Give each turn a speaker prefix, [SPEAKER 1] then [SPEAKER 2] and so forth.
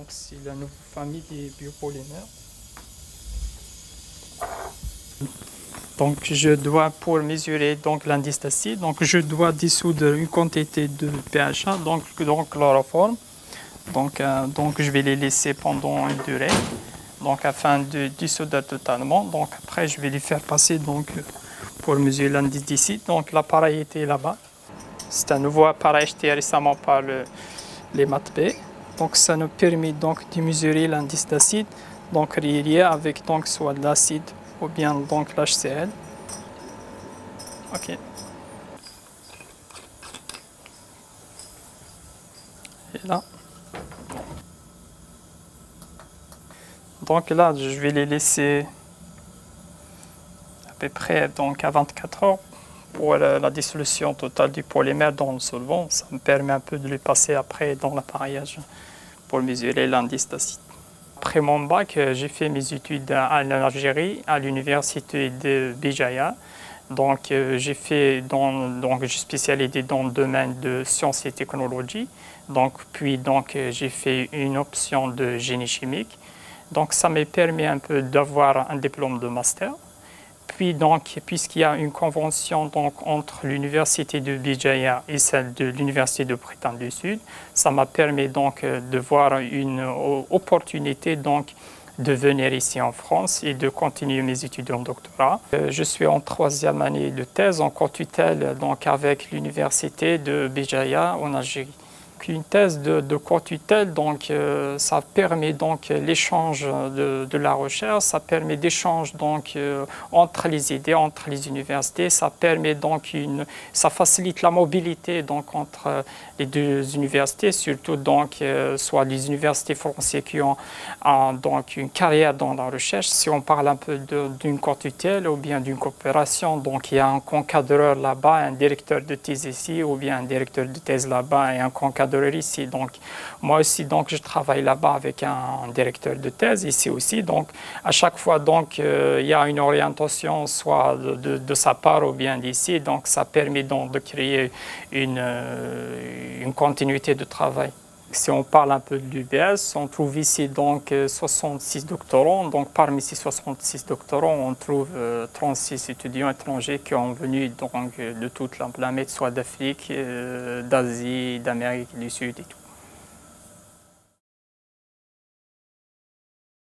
[SPEAKER 1] donc c'est la nouvelle famille des biopolymères. Donc je dois, pour mesurer donc l'indice d'acide, donc je dois dissoudre une quantité de pH, donc chloroforme. Donc je vais les laisser pendant une durée, donc afin de dissoudre totalement. Donc après je vais les faire passer donc pour mesurer l'indice d'acide. Donc l'appareil était là-bas. C'est un nouveau appareil acheté récemment par les MATB. Donc ça nous permet donc de mesurer l'indice d'acide, donc relié avec donc soit de l'acide ou bien donc l'HCl. Ok. Et là. Donc là, je vais les laisser à peu près donc à 24 heures pour la dissolution totale du polymère dans le solvant. Ça me permet un peu de les passer après dans l'appareillage pour mesurer l'indice d'acide. Après mon bac, j'ai fait mes études en Algérie, à l'université de Béjaïa. Donc, je suis spécialisé dans le domaine de sciences et technologies. Donc, puis, j'ai fait une option de génie chimique. Donc, ça me permet un peu d'avoir un diplôme de master. Puis, puisqu'il y a une convention entre l'université de Béjaïa et celle de l'université de Bretagne du Sud, ça m'a permis de voir une opportunité de venir ici en France et de continuer mes études en doctorat. Je suis en 3e année de thèse en co-tutelle avec l'université de Béjaïa en Algérie. Une thèse de co-tutelle, ça permet l'échange de la recherche, ça permet d'échange entre les idées, entre les universités, ça permet ça facilite la mobilité entre les deux universités, surtout soit les universités françaises qui ont une carrière dans la recherche. Si on parle un peu d'une co-tutelle ou bien d'une coopération, donc il y a un encadreur là-bas, un directeur de thèse ici, ou bien un directeur de thèse là-bas et un encadreur ici. Donc, moi aussi, je travaille là-bas avec un directeur de thèse ici aussi. Donc, à chaque fois, il y a une orientation soit de sa part ou bien d'ici. Donc, ça permet de créer une continuité de travail. Si on parle un peu de l'UBS, on trouve ici 66 doctorants. Donc parmi ces 66 doctorants, on trouve 36 étudiants étrangers qui ont venu de toute la planète, soit d'Afrique, d'Asie, d'Amérique du Sud et tout.